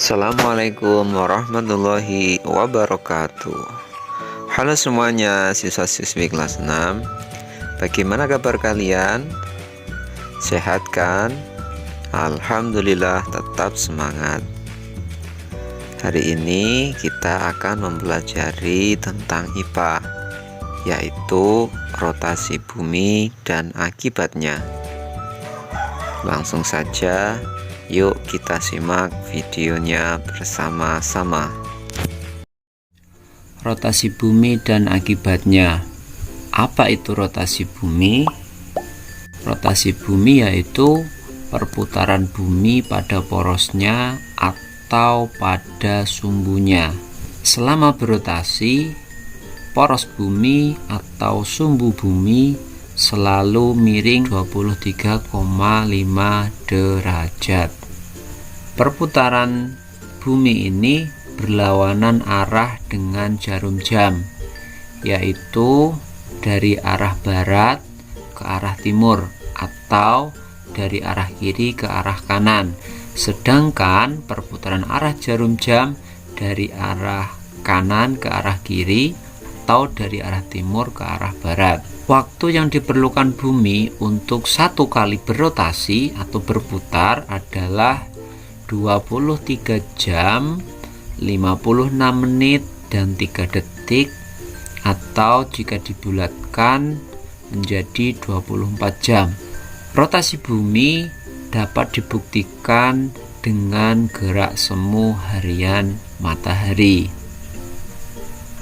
Assalamualaikum warahmatullahi wabarakatuh. Halo semuanya, siswa-siswi kelas 6. Bagaimana kabar kalian? Sehat kan? Alhamdulillah, tetap semangat. Hari ini kita akan mempelajari tentang IPA, yaitu rotasi bumi dan akibatnya. Langsung saja, yuk kita simak videonya bersama-sama. Rotasi bumi dan akibatnya. Apa itu rotasi bumi? Rotasi bumi yaitu perputaran bumi pada porosnya atau pada sumbunya. Selama berotasi, poros bumi atau sumbu bumi selalu miring 23,5 derajat. Perputaran bumi ini berlawanan arah dengan jarum jam, yaitu dari arah barat ke arah timur atau dari arah kiri ke arah kanan. Sedangkan perputaran arah jarum jam dari arah kanan ke arah kiri atau dari arah timur ke arah barat. Waktu yang diperlukan bumi untuk satu kali berotasi atau berputar adalah 23 jam 56 menit dan 3 detik, atau jika dibulatkan menjadi 24 jam. Rotasi bumi dapat dibuktikan dengan gerak semu harian matahari.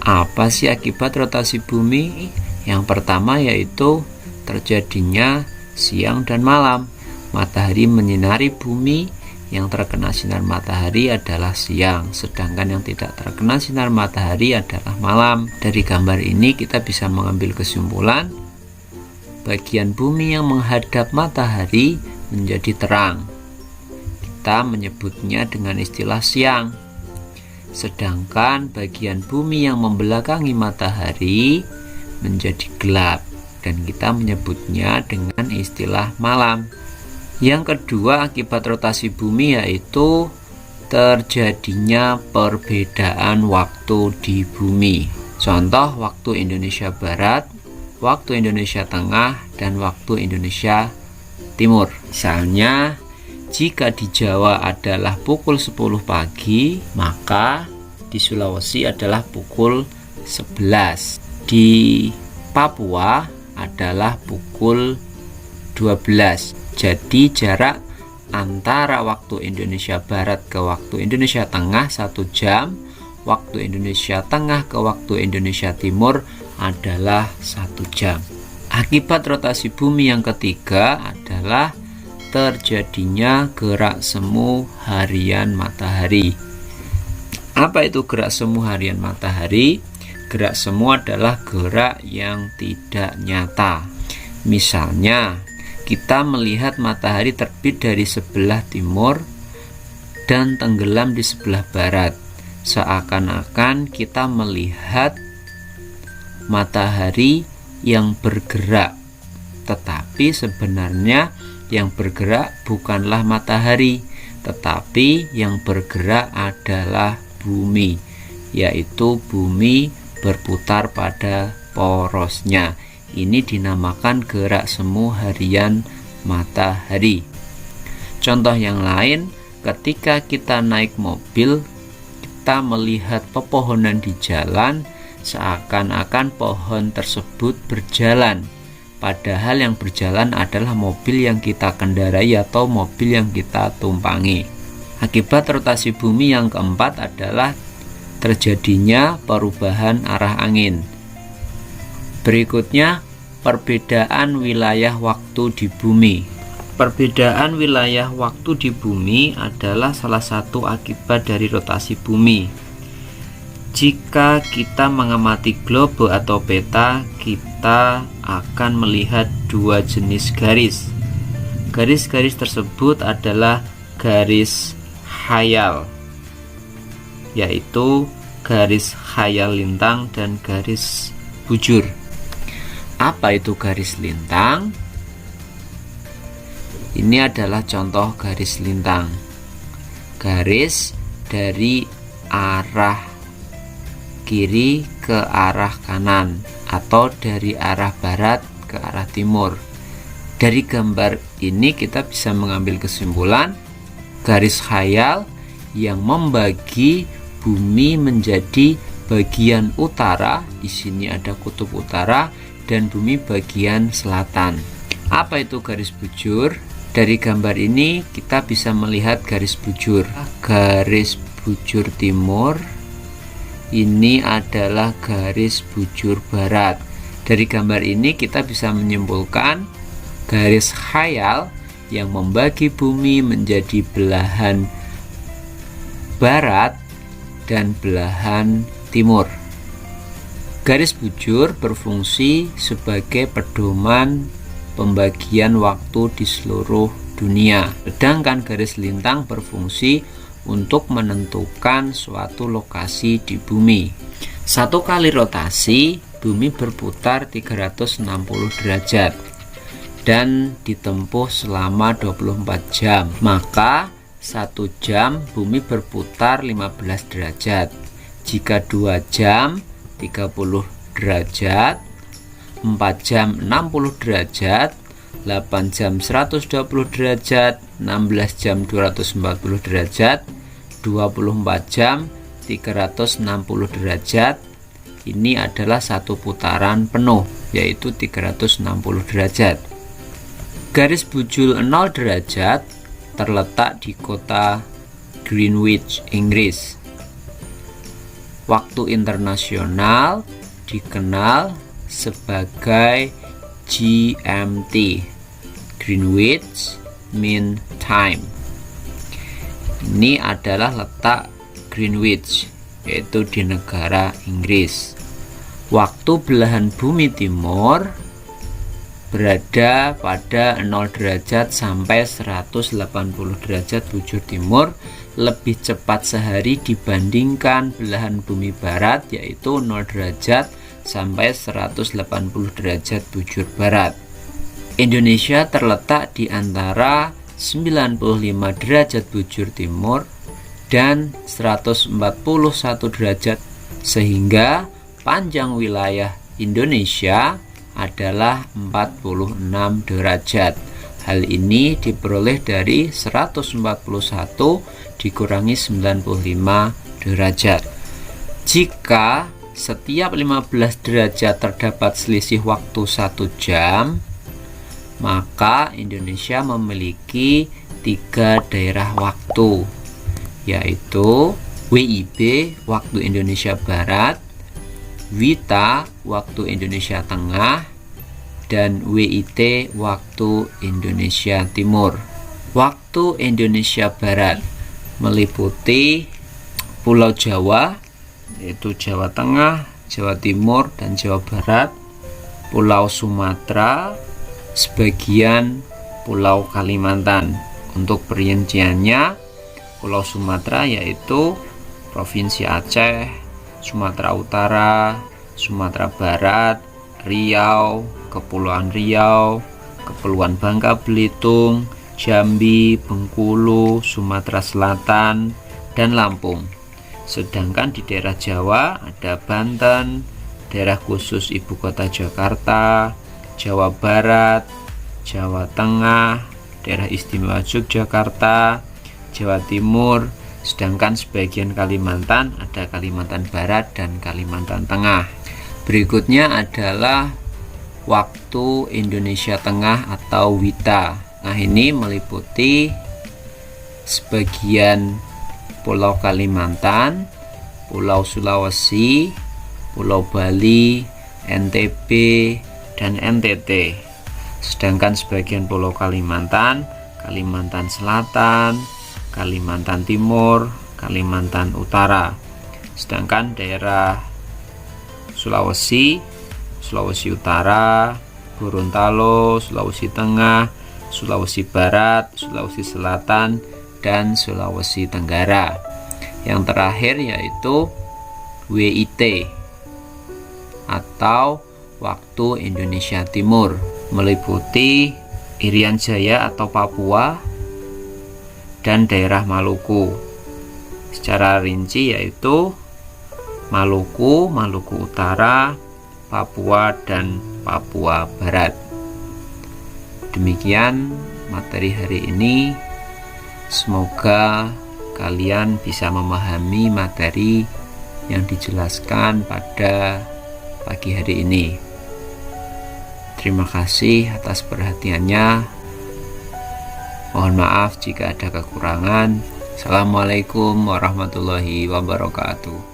Apa sih akibat rotasi bumi? Yang pertama yaitu terjadinya siang dan malam. Matahari menyinari bumi, yang terkena sinar matahari adalah siang, sedangkan yang tidak terkena sinar matahari adalah malam. Dari gambar ini kita bisa mengambil kesimpulan, bagian bumi yang menghadap matahari menjadi terang. Kita menyebutnya dengan istilah siang. Sedangkan bagian bumi yang membelakangi matahari menjadi gelap, dan kita menyebutnya dengan istilah malam. Yang kedua akibat rotasi bumi yaitu terjadinya perbedaan waktu di bumi. Contoh waktu Indonesia Barat, waktu Indonesia Tengah, dan waktu Indonesia Timur. Misalnya, jika di Jawa adalah pukul 10 pagi, maka di Sulawesi adalah pukul 11. Di Papua adalah pukul 12. Jadi jarak antara waktu Indonesia Barat ke waktu Indonesia Tengah 1 jam, waktu Indonesia Tengah ke waktu Indonesia Timur adalah 1 jam. Akibat rotasi bumi yang ketiga adalah terjadinya gerak semu harian matahari. Apa itu gerak semu harian matahari? Gerak semu adalah gerak yang tidak nyata. Misalnya, kita melihat matahari terbit dari sebelah timur dan tenggelam di sebelah barat. Seakan-akan kita melihat matahari yang bergerak, tetapi sebenarnya yang bergerak bukanlah matahari, tetapi yang bergerak adalah bumi, yaitu bumi berputar pada porosnya. Ini dinamakan gerak semu harian matahari. Contoh yang lain, ketika kita naik mobil, kita melihat pepohonan di jalan, seakan-akan pohon tersebut berjalan, padahal yang berjalan adalah mobil yang kita kendarai atau mobil yang kita tumpangi. Akibat rotasi bumi yang keempat adalah terjadinya perubahan arah angin. Berikutnya, perbedaan wilayah waktu di bumi. Perbedaan wilayah waktu di bumi adalah salah satu akibat dari rotasi bumi. Jika kita mengamati globe atau peta, kita akan melihat dua jenis garis. Garis-garis tersebut adalah garis khayal, yaitu garis khayal lintang dan garis bujur. Apa itu garis lintang? Ini adalah contoh garis lintang. Garis dari arah kiri ke arah kanan atau dari arah barat ke arah timur. Dari gambar ini kita bisa mengambil kesimpulan garis khayal yang membagi bumi menjadi bagian utara, di sini ada kutub utara, dan bumi bagian selatan. Apa itu garis bujur? Dari gambar ini kita bisa melihat garis bujur. Garis bujur timur ini adalah garis bujur barat. Dari gambar ini kita bisa menyimpulkan garis khayal yang membagi bumi menjadi belahan barat dan belahan timur. Garis bujur berfungsi sebagai pedoman pembagian waktu di seluruh dunia, sedangkan garis lintang berfungsi untuk menentukan suatu lokasi di bumi. Satu kali rotasi, bumi berputar 360 derajat dan ditempuh selama 24 jam. Maka 1 jam bumi berputar 15 derajat. Jika 2 jam 30 derajat, 4 jam 60 derajat, 8 jam 120 derajat, 16 jam 240 derajat, 24 jam 360 derajat. Ini adalah satu putaran penuh, yaitu 360 derajat. Garis bujur 0 derajat terletak di kota Greenwich, Inggris. Waktu internasional dikenal sebagai GMT, Greenwich Mean Time. Ini adalah letak Greenwich, yaitu di negara Inggris. Waktu belahan bumi timur berada pada 0 derajat sampai 180 derajat bujur timur, lebih cepat sehari dibandingkan belahan bumi barat, yaitu 0 derajat sampai 180 derajat bujur barat. Indonesia terletak di antara 95 derajat bujur timur dan 141 derajat, sehingga panjang wilayah Indonesia adalah 46 derajat. Hal ini diperoleh dari 141 dikurangi 95 derajat. Jika setiap 15 derajat terdapat selisih waktu 1 jam, maka Indonesia memiliki 3 daerah waktu, yaitu WIB waktu Indonesia Barat, WITA waktu Indonesia Tengah, dan WIT waktu Indonesia Timur. Waktu Indonesia Barat meliputi Pulau Jawa, yaitu Jawa Tengah, Jawa Timur, dan Jawa Barat, Pulau Sumatera, sebagian Pulau Kalimantan. Untuk perinciannya, Pulau Sumatera yaitu Provinsi Aceh, Sumatera Utara, Sumatera Barat, Riau, Kepulauan Riau, Kepulauan Bangka Belitung, Jambi, Bengkulu, Sumatera Selatan, dan Lampung. Sedangkan di daerah Jawa ada Banten, daerah khusus Ibu Kota Jakarta, Jawa Barat, Jawa Tengah, daerah istimewa Yogyakarta, Jawa Timur, sedangkan sebagian Kalimantan ada Kalimantan Barat dan Kalimantan Tengah. Berikutnya adalah waktu Indonesia Tengah atau WITA. Nah, ini meliputi sebagian Pulau Kalimantan, Pulau Sulawesi, Pulau Bali, NTB, dan NTT. Sedangkan sebagian Pulau Kalimantan, Kalimantan Selatan, Kalimantan Timur, Kalimantan Utara. Sedangkan daerah Sulawesi, Sulawesi Utara, Gorontalo, Sulawesi Tengah, Sulawesi Barat, Sulawesi Selatan, dan Sulawesi Tenggara. Yang terakhir yaitu WIT atau waktu Indonesia Timur, meliputi Irian Jaya atau Papua dan daerah Maluku. secara rinci, yaitu Maluku, Maluku Utara, Papua, dan Papua Barat. Demikian materi hari ini. Semoga kalian bisa memahami materi yang dijelaskan pada pagi hari ini. Terima kasih atas perhatiannya. Mohon maaf jika ada kekurangan. Assalamualaikum warahmatullahi wabarakatuh.